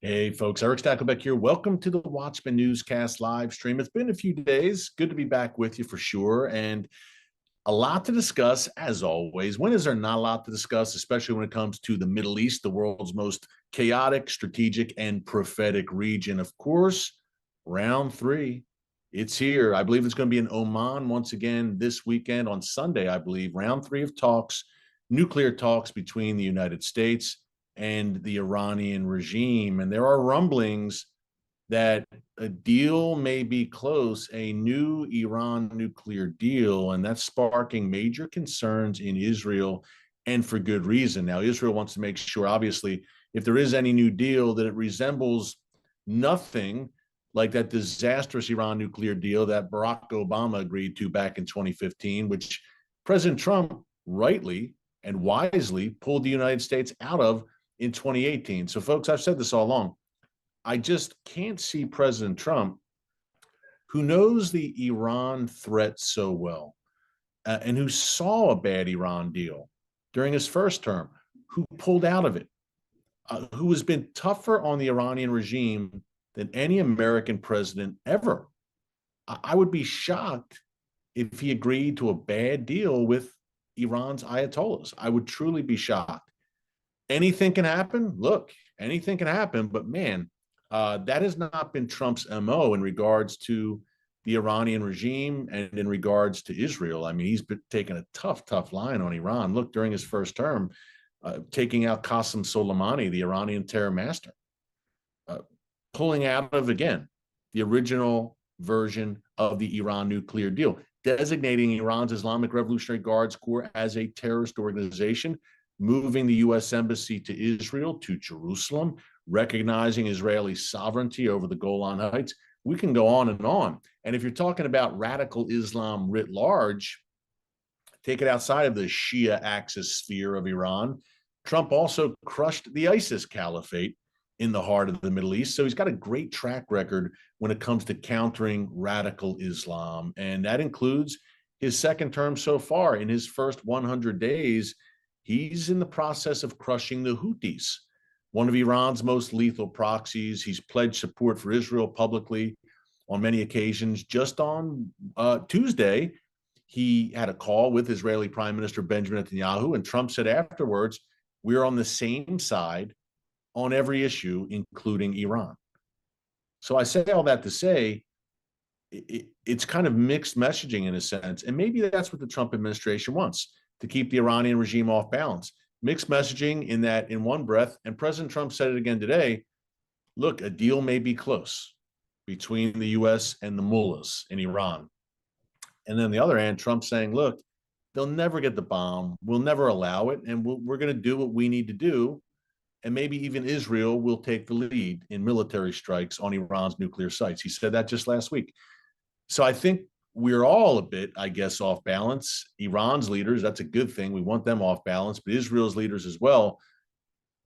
Hey, folks, Erick Stakelbeck here. Welcome to the Watchman Newscast live stream. It's been a few days. Good to be back with you for sure. And a lot to discuss, as always. When is there not a lot to discuss, especially when it comes to the Middle East, the world's most chaotic, strategic, and prophetic region? Of course, round three. It's here. I believe it's going to be in Oman once again this weekend on Sunday, I believe. Round three of talks, nuclear talks between the United States and the Iranian regime. And there are rumblings that a deal may be close, a new Iran nuclear deal, and that's sparking major concerns in Israel, and for good reason. Now, Israel wants to make sure, obviously, if there is any new deal, that it resembles nothing like that disastrous Iran nuclear deal that Barack Obama agreed to back in 2015, which President Trump rightly and wisely pulled the United States out of in 2018. So, folks, I've said this all along. I just can't see President Trump, who knows the Iran threat so well, and who saw a bad Iran deal during his first term, who pulled out of it, who has been tougher on the Iranian regime than any American president ever. I would be shocked if he agreed to a bad deal with Iran's Ayatollahs. I would truly be shocked. Anything can happen. Look, anything can happen, but man, that has not been Trump's MO in regards to the Iranian regime and in regards to Israel. I mean, he's been taking a tough line on Iran. Look, during his first term, taking out Qasem Soleimani, the Iranian terror master, pulling out of, again, the original version of the Iran nuclear deal, designating Iran's Islamic Revolutionary Guards Corps as a terrorist organization, moving the U.S. Embassy to Israel, to Jerusalem, recognizing Israeli sovereignty over the Golan Heights. We can go on and on. And if you're talking about radical Islam writ large, take it outside of the Shia axis sphere of Iran. Trump also crushed the ISIS caliphate in the heart of the Middle East. So he's got a great track record when it comes to countering radical Islam. And that includes his second term so far. In his first 100 days, he's in the process of crushing the Houthis, one of Iran's most lethal proxies. He's pledged support for Israel publicly on many occasions. Just on Tuesday, he had a call with Israeli Prime Minister Benjamin Netanyahu, and Trump said afterwards, we're on the same side on every issue, including Iran. So I say all that to say, it's kind of mixed messaging in a sense, and maybe that's what the Trump administration wants, to keep the Iranian regime off balance. Mixed messaging in that, in one breath, and President Trump said it again today, look, a deal may be close between the U.S. and the mullahs in Iran. And then on the other hand, Trump saying, look, they'll never get the bomb. We'll never allow it. And we're going to do what we need to do. And maybe even Israel will take the lead in military strikes on Iran's nuclear sites. He said that just last week. So I think we're all a bit, I guess, off balance. Iran's leaders, that's a good thing. We want them off balance, but Israel's leaders as well.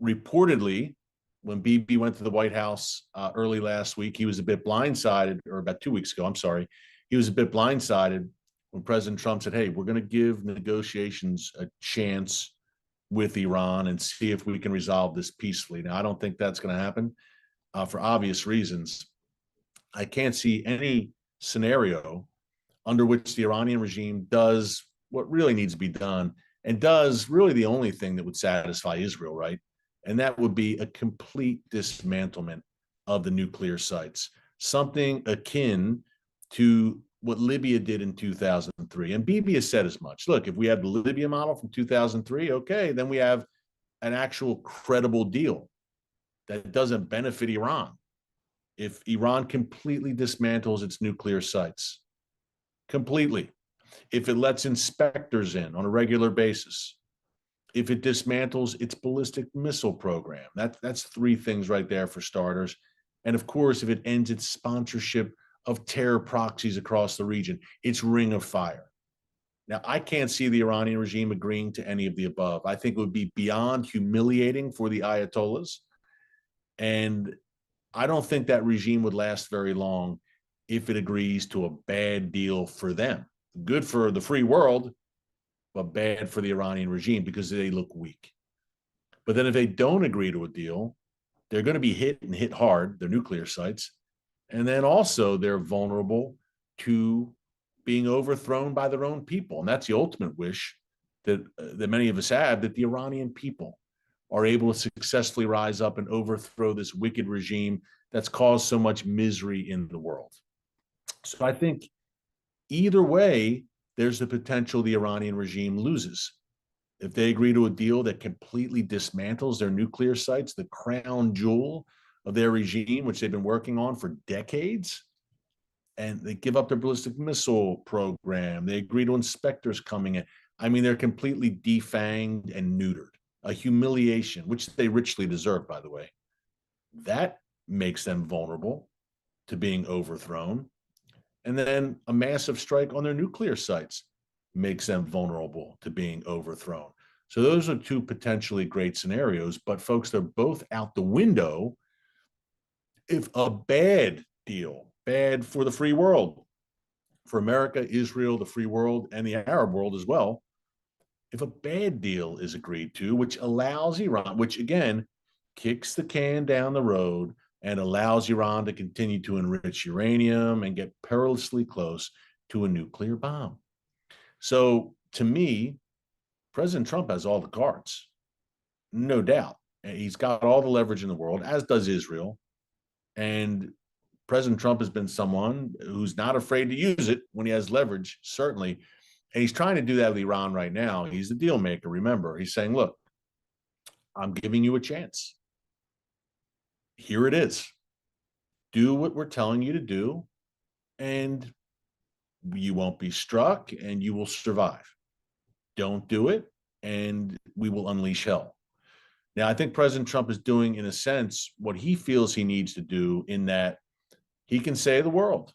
Reportedly, when Bibi went to the White House early last week, he was a bit blindsided, or about 2 weeks ago, I'm sorry. He was a bit blindsided when President Trump said, hey, we're going to give negotiations a chance with Iran and see if we can resolve this peacefully. Now, I don't think that's going to happen for obvious reasons. I can't see any scenario under which the Iranian regime does what really needs to be done, and does really the only thing that would satisfy Israel, right? And that would be a complete dismantlement of the nuclear sites, something akin to what Libya did in 2003. And Bibi has said as much. Look, if we have the Libya model from 2003, okay, then we have an actual credible deal that doesn't benefit Iran. If Iran completely dismantles its nuclear sites, completely, if it lets inspectors in on a regular basis, if it dismantles its ballistic missile program, that's three things right there for starters. And of course, if it ends its sponsorship of terror proxies across the region, its ring of fire. Now, I can't see the Iranian regime agreeing to any of the above. I think it would be beyond humiliating for the Ayatollahs. And I don't think that regime would last very long if it agrees to a bad deal for them. Good for the free world, but bad for the Iranian regime because they look weak. But then if they don't agree to a deal, they're going to be hit and hit hard, their nuclear sites. And then also they're vulnerable to being overthrown by their own people. And that's the ultimate wish that many of us have, that the Iranian people are able to successfully rise up and overthrow this wicked regime that's caused so much misery in the world. So I think either way, there's the potential the Iranian regime loses. If they agree to a deal that completely dismantles their nuclear sites, the crown jewel of their regime, which they've been working on for decades, and they give up their ballistic missile program, they agree to inspectors coming in. I mean, they're completely defanged and neutered, a humiliation, which they richly deserve, by the way. That makes them vulnerable to being overthrown. And then a massive strike on their nuclear sites makes them vulnerable to being overthrown. So those are two potentially great scenarios, but folks, they're both out the window if a bad deal, bad for the free world, for America, Israel, the free world, and the Arab world as well, if a bad deal is agreed to, which allows Iran, which again kicks the can down the road and allows Iran to continue to enrich uranium and get perilously close to a nuclear bomb. So to me, President Trump has all the cards, no doubt. He's got all the leverage in the world, as does Israel. And President Trump has been someone who's not afraid to use it when he has leverage, certainly. And he's trying to do that with Iran right now. He's the deal maker, remember. He's saying, look, I'm giving you a chance. Here it is. Do what we're telling you to do, and you won't be struck, and you will survive. Don't do it, and we will unleash hell. Now, I think President Trump is doing, in a sense, what he feels he needs to do, in that he can say to the world,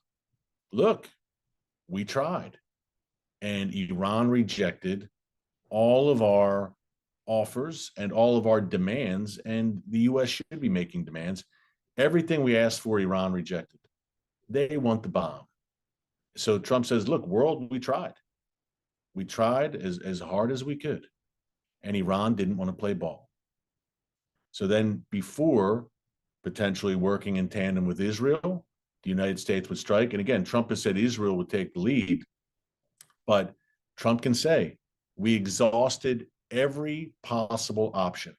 look, we tried, and Iran rejected all of our offers and all of our demands, and the U.S. should be making demands. Everything we asked for, Iran rejected. They want the bomb. So Trump says, look, world, we tried. We tried as hard as we could, and Iran didn't want to play ball. So then, before potentially working in tandem with Israel, the United States would strike. And again, Trump has said Israel would take the lead, but Trump can say, we exhausted every possible option.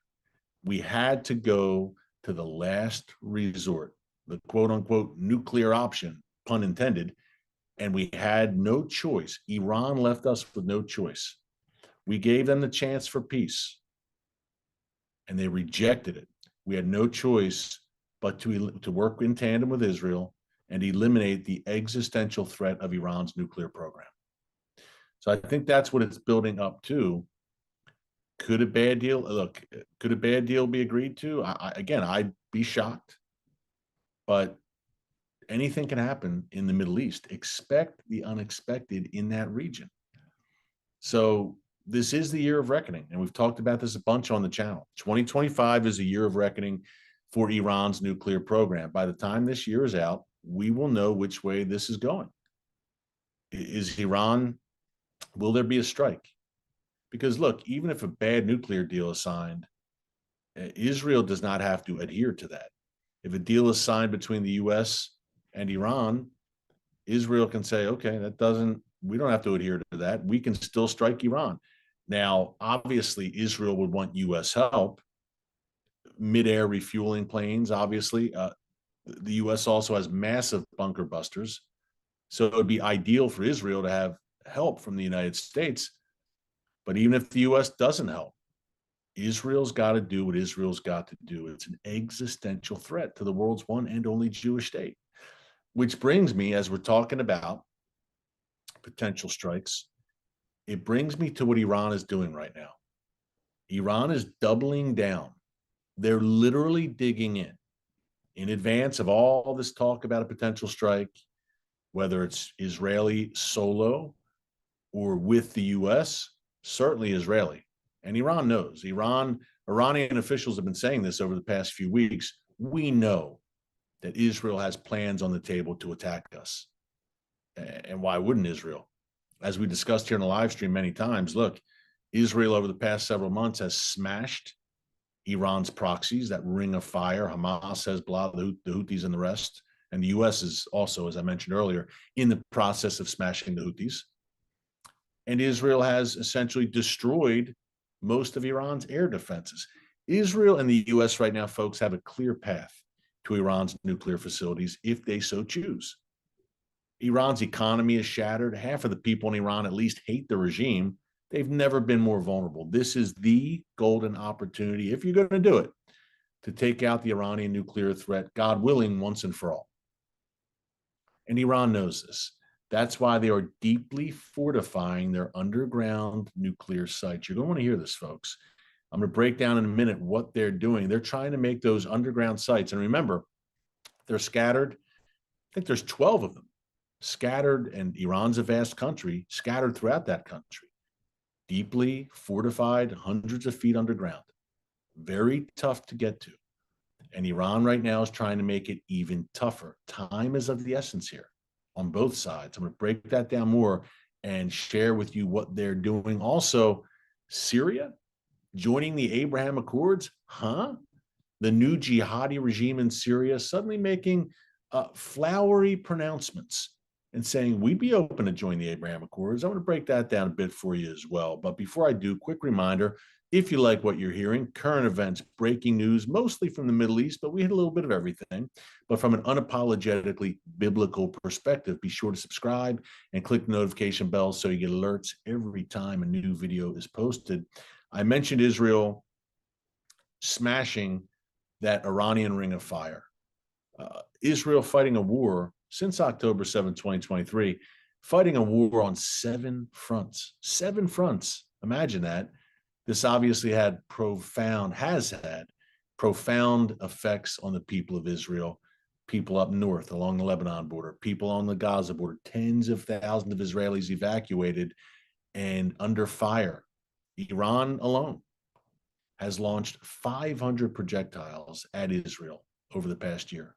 We had to go to the last resort, the quote unquote nuclear option, pun intended, and we had no choice. Iran left us with no choice. We gave them the chance for peace, and they rejected it. We had no choice but to work in tandem with Israel and eliminate the existential threat of Iran's nuclear program. So I think that's what it's building up to. Could a bad deal be agreed to? Again, I'd be shocked, but anything can happen in the Middle East. Expect the unexpected in that region. So this is the year of reckoning, and we've talked about this a bunch on the channel. 2025 is a year of reckoning for Iran's nuclear program. By the time this year is out, we will know which way this is going. Is Iran, will there be a strike? Because look, even if a bad nuclear deal is signed, Israel does not have to adhere to that. If a deal is signed between the U.S. and Iran, Israel can say, okay, we don't have to adhere to that. We can still strike Iran. Now, obviously, Israel would want U.S. help, mid-air refueling planes, obviously. The U.S. also has massive bunker busters. So it would be ideal for Israel to have help from the United States. But even if the U.S. doesn't help, Israel's got to do what Israel's got to do. It's an existential threat to the world's one and only Jewish state. Which brings me, as we're talking about potential strikes, it brings me to what Iran is doing right now. Iran is doubling down. They're literally digging in advance of all this talk about a potential strike, whether it's Israeli solo or with the U.S., certainly Israeli. And Iran knows. Iranian officials have been saying this over the past few weeks. We know that Israel has plans on the table to attack us. And why wouldn't Israel? As we discussed here in a live stream many times, look, Israel over the past several months has smashed Iran's proxies, that ring of fire, Hamas, Hezbollah, the Houthis, and the rest. And the U.S. is also, as I mentioned earlier, in the process of smashing the Houthis. And Israel has essentially destroyed most of Iran's air defenses. Israel and the U.S. right now, folks, have a clear path to Iran's nuclear facilities if they so choose. Iran's economy is shattered. Half of the people in Iran at least hate the regime. They've never been more vulnerable. This is the golden opportunity, if you're going to do it, to take out the Iranian nuclear threat, God willing, once and for all. And Iran knows this. That's why they are deeply fortifying their underground nuclear sites. You're going to want to hear this, folks. I'm going to break down in a minute what they're doing. They're trying to make those underground sites. And remember, they're scattered. I think there's 12 of them scattered, and Iran's a vast country, scattered throughout that country. Deeply fortified, hundreds of feet underground. Very tough to get to. And Iran right now is trying to make it even tougher. Time is of the essence here on both sides. I'm going to break that down more and share with you what they're doing. Also, Syria joining the Abraham Accords, The new jihadi regime in Syria suddenly making flowery pronouncements and saying we'd be open to join the Abraham Accords. I'm going to break that down a bit for you as well. But before I do, quick reminder, if you like what you're hearing, current events, breaking news, mostly from the Middle East, but we hit a little bit of everything, but from an unapologetically biblical perspective, be sure to subscribe and click the notification bell so you get alerts every time a new video is posted. I mentioned Israel smashing that Iranian ring of fire. Israel fighting a war since October 7, 2023, fighting a war on 7 fronts. 7 fronts. Imagine that. This obviously has had profound effects on the people of Israel, people up north along the Lebanon border, people on the Gaza border, tens of thousands of Israelis evacuated and under fire. Iran alone has launched 500 projectiles at Israel over the past year.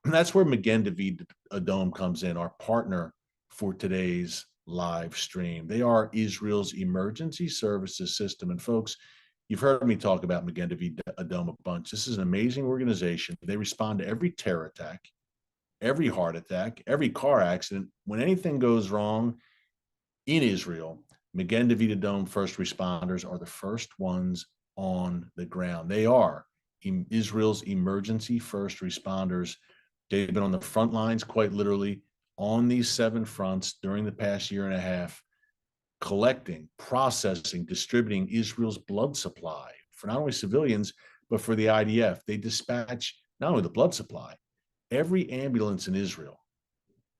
And that's where Magen David Adom comes in, our partner for today's live stream. They are Israel's emergency services system. And folks, you've heard me talk about Magen David Adom a bunch. This is an amazing organization. They respond to every terror attack, every heart attack, every car accident. When anything goes wrong in Israel, Magen David Adom first responders are the first ones on the ground. They are Israel's emergency first responders. They've been on the front lines, quite literally, on these 7 fronts during the past year and a half, collecting, processing, distributing Israel's blood supply for not only civilians, but for the IDF. They dispatch not only the blood supply, every ambulance in Israel,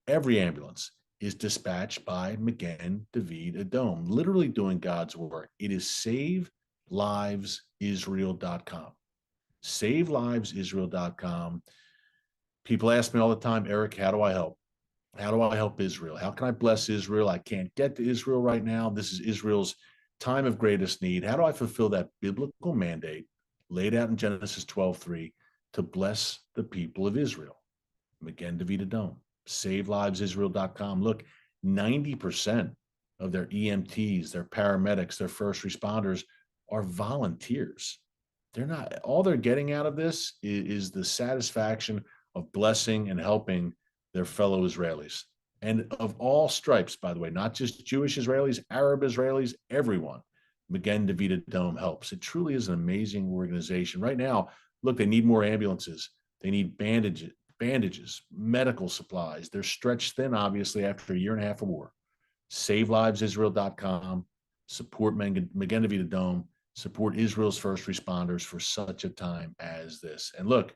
every ambulance is dispatched by Magen David Adom, literally doing God's work. It is SaveLivesIsrael.com. SaveLivesIsrael.com. People ask me all the time, Erick, how do I help? How do I help Israel? How can I bless Israel? I can't get to Israel right now. This is Israel's time of greatest need. How do I fulfill that biblical mandate laid out in Genesis 12:3 to bless the people of Israel? Magen David Adom, SaveLivesIsrael.com. Look, 90% of their EMTs, their paramedics, their first responders are volunteers. They're not, all they're getting out of this is the satisfaction of blessing and helping their fellow Israelis. And of all stripes, by the way, not just Jewish Israelis, Arab Israelis, everyone. Magen David Adom helps. It truly is an amazing organization. Right now, look, they need more ambulances. They need bandages, medical supplies. They're stretched thin, obviously, after a year and a half of war. SaveLivesIsrael.com. Support Magen David Adom. Support Israel's first responders for such a time as this. And look,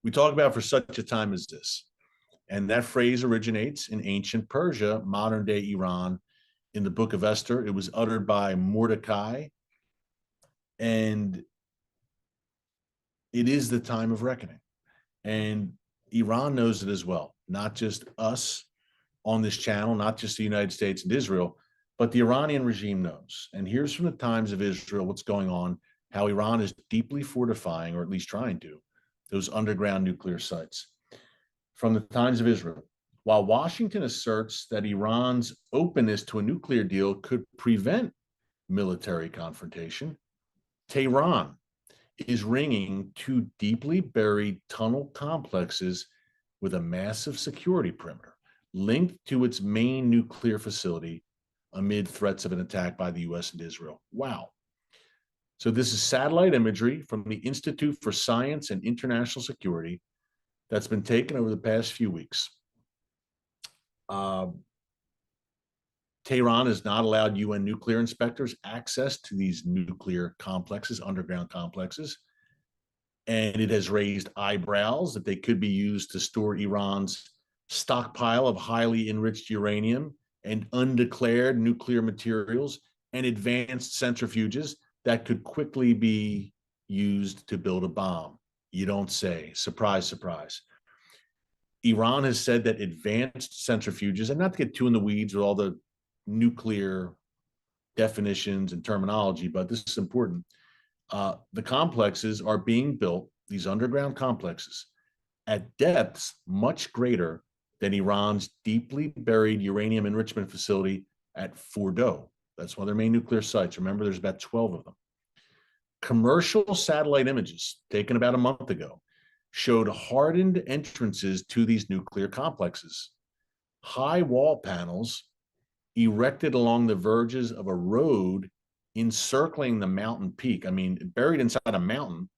we talk about for such a time as this. And that phrase originates in ancient Persia, modern day Iran. In the book of Esther, it was uttered by Mordecai. And it is the time of reckoning. And Iran knows it as well. Not just us on this channel, not just the United States and Israel, but the Iranian regime knows. And here's from the Times of Israel what's going on, how Iran is deeply fortifying, or at least trying to, those underground nuclear sites. From the Times of Israel, while Washington asserts that Iran's openness to a nuclear deal could prevent military confrontation, Tehran is ringing two deeply buried tunnel complexes with a massive security perimeter linked to its main nuclear facility amid threats of an attack by the US and Israel. Wow. So, this is satellite imagery from the Institute for Science and International Security that's been taken over the past few weeks. Tehran has not allowed UN nuclear inspectors access to these nuclear complexes, underground complexes. And it has raised eyebrows that they could be used to store Iran's stockpile of highly enriched uranium and undeclared nuclear materials and advanced centrifuges that could quickly be used to build a bomb. You don't say. Surprise, surprise. Iran has said that advanced centrifuges, and not to get too in the weeds with all the nuclear definitions and terminology, but this is important. The complexes are being built, these underground complexes, at depths much greater than Iran's deeply buried uranium enrichment facility at Fordo. That's one of their main nuclear sites. Remember, there's about 12 of them. Commercial satellite images taken about a month ago showed hardened entrances to these nuclear complexes. High wall panels erected along the verges of a road encircling the mountain peak. I mean, buried inside a mountain,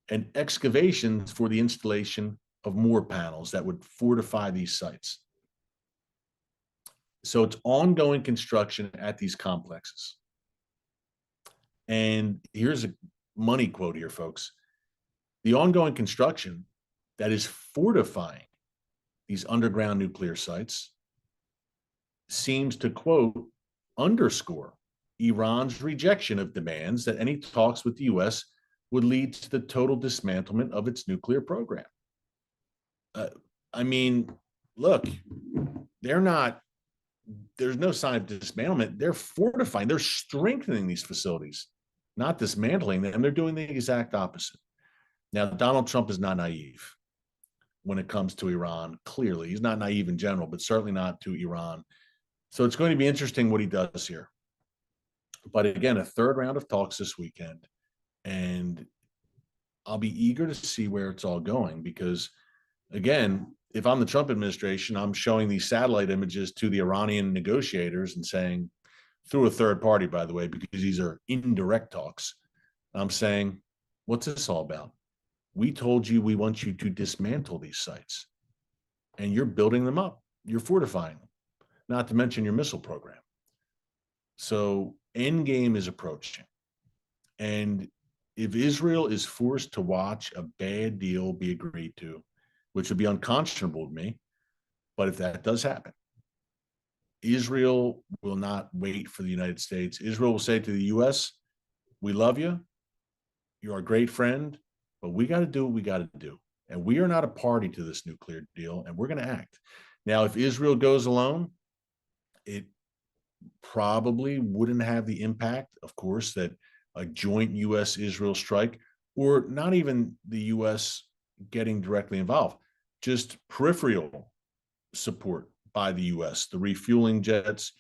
and excavations for the installation of more panels that would fortify these sites. So it's ongoing construction at these complexes. And here's a money quote here, folks. The ongoing construction that is fortifying these underground nuclear sites seems to, quote, underscore Iran's rejection of demands that any talks with the US would lead to the total dismantlement of its nuclear program. I mean, look, there's no sign of dismantlement. They're fortifying, they're strengthening these facilities, not dismantling them. They're doing the exact opposite. Now, Donald Trump is not naive when it comes to Iran. Clearly, he's not naive in general, but certainly not to Iran. So it's going to be interesting what he does here. But again, a third round of talks this weekend. And I'll be eager to see where it's all going because, again, if I'm the Trump administration, I'm showing these satellite images to the Iranian negotiators and saying, through a third party, by the way, because these are indirect talks, I'm saying, what's this all about? We told you we want you to dismantle these sites, and you're building them up. You're fortifying them, not to mention your missile program. So endgame is approaching. And if Israel is forced to watch a bad deal be agreed to, which would be unconscionable to me, but if that does happen, Israel will not wait for the United States. Israel will say to the US, we love you. You're a great friend, but we got to do what we got to do. And we are not a party to this nuclear deal, and we're going to act. Now, if Israel goes alone, it probably wouldn't have the impact, of course, that a joint US-Israel strike, or not even the US getting directly involved, just peripheral support by the US, the refueling jets,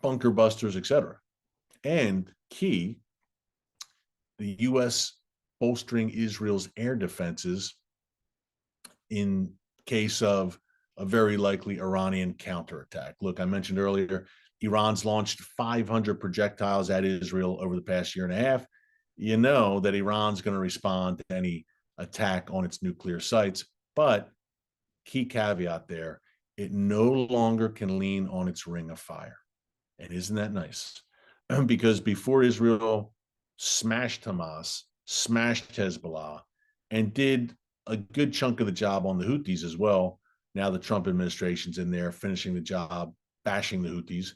bunker busters, etc. And key, the US bolstering Israel's air defenses in case of a very likely Iranian counterattack. Look, I mentioned earlier, Iran's launched 500 projectiles at Israel over the past year and a half. You know that Iran's going to respond to any attack on its nuclear sites. But key caveat there, it no longer can lean on its ring of fire. And isn't that nice? Because before Israel smashed Hamas, smashed Hezbollah, and did a good chunk of the job on the Houthis as well, now the Trump administration's in there finishing the job, bashing the Houthis.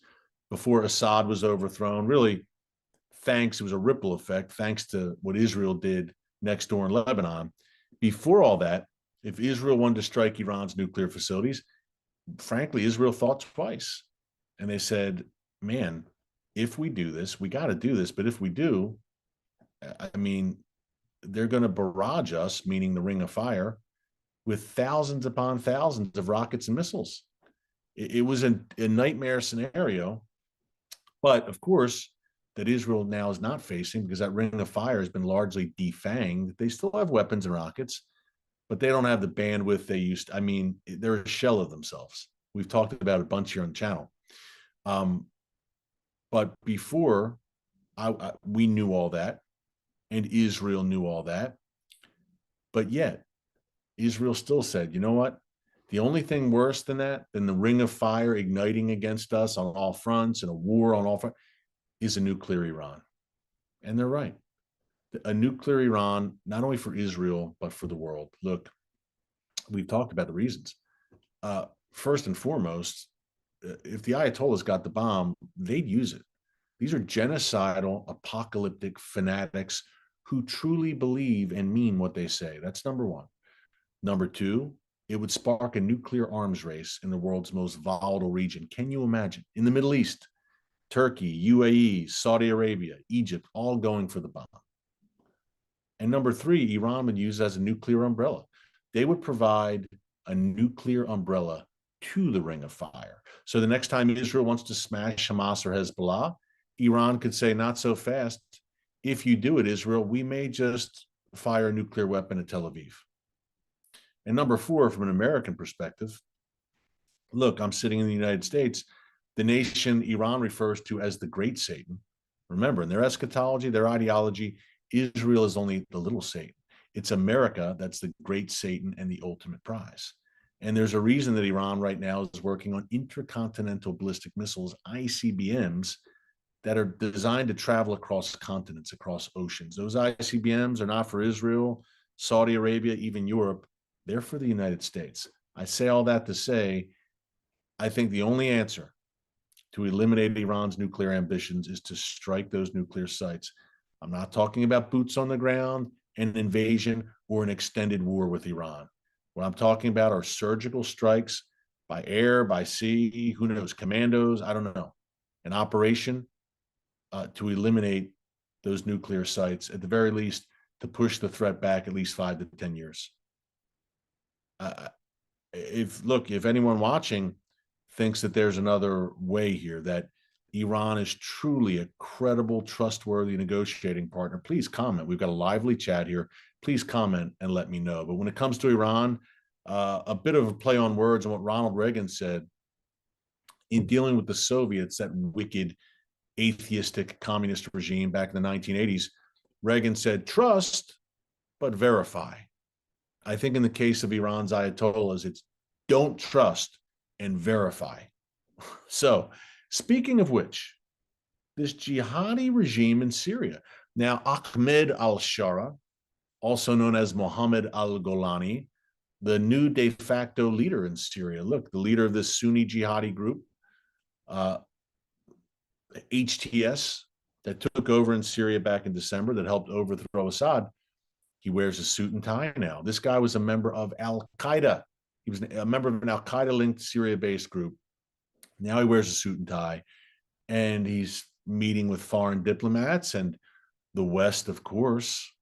Before Assad was overthrown, really, it was a ripple effect, thanks to what Israel did next door in Lebanon. Before all that, if Israel wanted to strike Iran's nuclear facilities, frankly, Israel thought twice. And they said, man, if we do this, we got to do this. But if we do, I mean, they're going to barrage us, meaning the ring of fire, with thousands upon thousands of rockets and missiles. It was a nightmare scenario. But of course, that Israel now is not facing, because that ring of fire has been largely defanged. They still have weapons and rockets, but they don't have the bandwidth they used to. I mean, they're a shell of themselves. We've talked about it a bunch here on the channel. But before, we knew all that, and Israel knew all that. But yet, Israel still said, you know what? The only thing worse than that, than the ring of fire igniting against us on all fronts and a war on all fronts, is a nuclear Iran. And they're right. A nuclear Iran, not only for Israel, but for the world. Look, we've talked about the reasons. First and foremost, if the Ayatollahs got the bomb, they'd use it. These are genocidal, apocalyptic fanatics who truly believe and mean what they say. That's number one. Number two, it would spark a nuclear arms race in the world's most volatile region. Can you imagine? In the Middle East, Turkey, UAE, Saudi Arabia, Egypt, all going for the bomb. And number three, Iran would use it as a nuclear umbrella. They would provide a nuclear umbrella to the ring of fire. So the next time Israel wants to smash Hamas or Hezbollah, Iran could say, not so fast. If you do it, Israel, we may just fire a nuclear weapon at Tel Aviv. And number four, from an American perspective, look, I'm sitting in the United States. The nation Iran refers to as the Great Satan. Remember, in their eschatology, their ideology, Israel is only the little Satan. It's America that's the Great Satan and the ultimate prize. And there's a reason that Iran right now is working on intercontinental ballistic missiles, ICBMs, that are designed to travel across continents, across oceans. Those ICBMs are not for Israel, Saudi Arabia, even Europe. They're for the United States. I say all that to say, I think the only answer to eliminate Iran's nuclear ambitions is to strike those nuclear sites. I'm not talking about boots on the ground, an invasion, or an extended war with Iran. What I'm talking about are surgical strikes by air, by sea, who knows, commandos, I don't know, an operation to eliminate those nuclear sites, at the very least, to push the threat back at least 5 to 10 years. If anyone watching thinks that there's another way here, that Iran is truly a credible, trustworthy negotiating partner, please comment. We've got a lively chat here. Please comment and let me know. But when it comes to Iran, a bit of a play on words on what Ronald Reagan said in dealing with the Soviets, that wicked, atheistic communist regime back in the 1980s. Reagan said, trust, but verify. I think in the case of Iran's Ayatollahs, it's don't trust and verify. So, speaking of which, this jihadi regime in Syria, now Ahmed al-Shara, also known as Mohammed al-Golani, the new de facto leader in Syria. Look, the leader of this Sunni jihadi group, HTS, that took over in Syria back in December, that helped overthrow Assad. He wears a suit and tie now. This guy was a member of Al-Qaeda. He was a member of an Al-Qaeda-linked Syria-based group. Now he wears a suit and tie, and he's meeting with foreign diplomats, and the West, of course,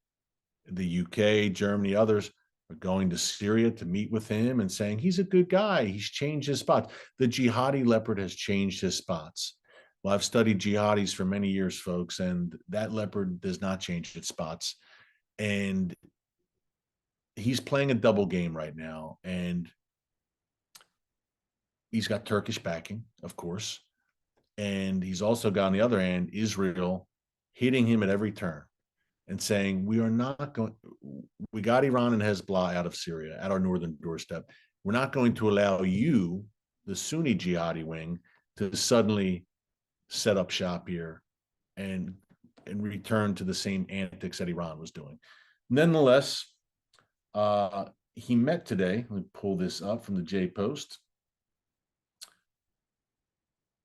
the UK, Germany, others are going to Syria to meet with him and saying he's a good guy. He's changed his spots. The jihadi leopard has changed his spots. Well, I've studied jihadis for many years, folks, and that leopard does not change its spots. And he's playing a double game right now. And he's got Turkish backing, of course. And he's also got, on the other hand, Israel hitting him at every turn and saying, we got Iran and Hezbollah out of Syria, at our northern doorstep. We're not going to allow you, the Sunni jihadi wing, to suddenly set up shop here and return to the same antics that Iran was doing. Nonetheless, he met today. Let me pull this up from the J Post.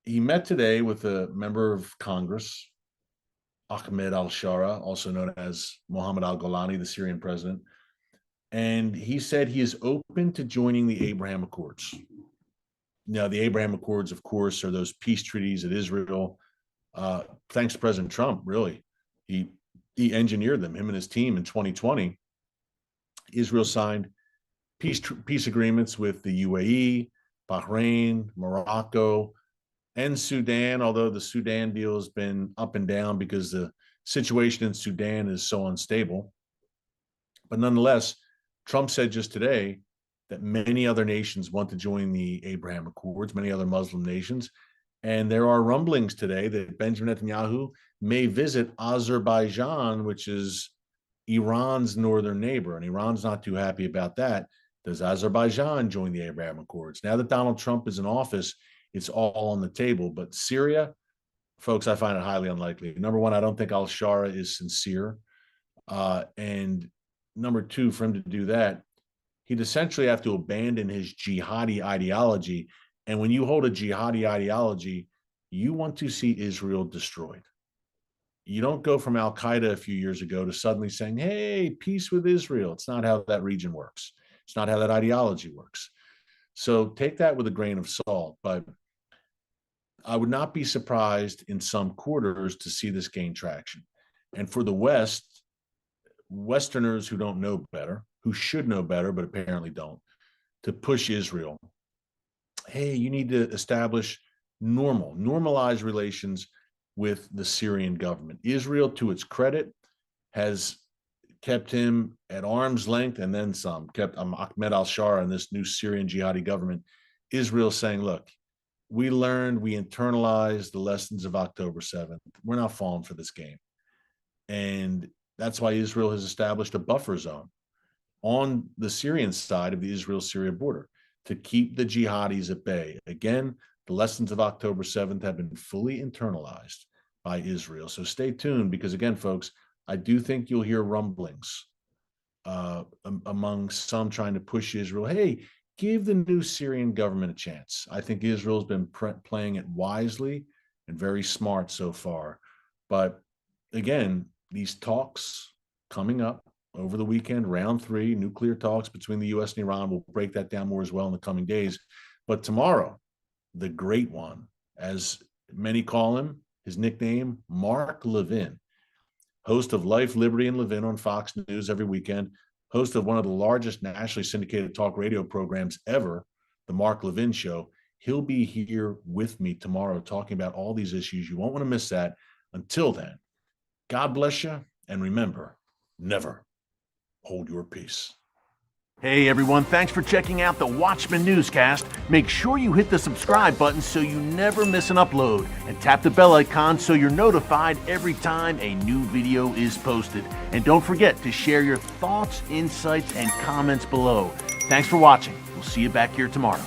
He met today with a member of Congress, Ahmed al-Shara, also known as Mohammed al-Golani, the Syrian president. And he said he is open to joining the Abraham Accords. Now, the Abraham Accords, of course, are those peace treaties that Israel, thanks to President Trump, really, he engineered them, him and his team, in 2020. Israel signed peace agreements with the UAE, Bahrain, Morocco, and Sudan, although the Sudan deal has been up and down because the situation in Sudan is so unstable. But nonetheless, Trump said just today that many other nations want to join the Abraham Accords, many other Muslim nations. And there are rumblings today that Benjamin Netanyahu may visit Azerbaijan, which is Iran's northern neighbor. And Iran's not too happy about that. Does Azerbaijan join the Abraham Accords? Now that Donald Trump is in office, it's all on the table. But Syria, folks, I find it highly unlikely. Number one, I don't think al-Shara is sincere. And number two, for him to do that, he'd essentially have to abandon his jihadi ideology. And when you hold a jihadi ideology, you want to see Israel destroyed. You don't go from Al-Qaeda a few years ago to suddenly saying, hey, peace with Israel. It's not how that region works. It's not how that ideology works. So take that with a grain of salt. But I would not be surprised in some quarters to see this gain traction. And for the West, Westerners who don't know better, who should know better, but apparently don't, to push Israel. Hey, you need to establish normalized relations with the Syrian government. Israel, to its credit, has kept him at arm's length and then some, kept Ahmed al-Shara and this new Syrian jihadi government. Israel saying, look, we internalized the lessons of October 7th. We're not falling for this game. And that's why Israel has established a buffer zone on the Syrian side of the Israel-Syria border to keep the jihadis at bay. Again, the lessons of October 7th have been fully internalized by Israel. So stay tuned because, again, folks, I do think you'll hear rumblings among some trying to push Israel. Hey, give the new Syrian government a chance. I think Israel's been playing it wisely and very smart so far. But again, these talks coming up over the weekend, round 3, nuclear talks between the U.S. and Iran. We'll break that down more as well in the coming days. But tomorrow, the great one, as many call him, his nickname, Mark Levin, host of Life, Liberty, and Levin on Fox News every weekend, host of one of the largest nationally syndicated talk radio programs ever, The Mark Levin Show. He'll be here with me tomorrow talking about all these issues. You won't want to miss that. Until then, God bless you, and remember, never hold your peace. Hey everyone, thanks for checking out the Watchman Newscast. Make sure you hit the subscribe button so you never miss an upload, and tap the bell icon so you're notified every time a new video is posted. And don't forget to share your thoughts, insights, and comments below. Thanks for watching. We'll see you back here tomorrow.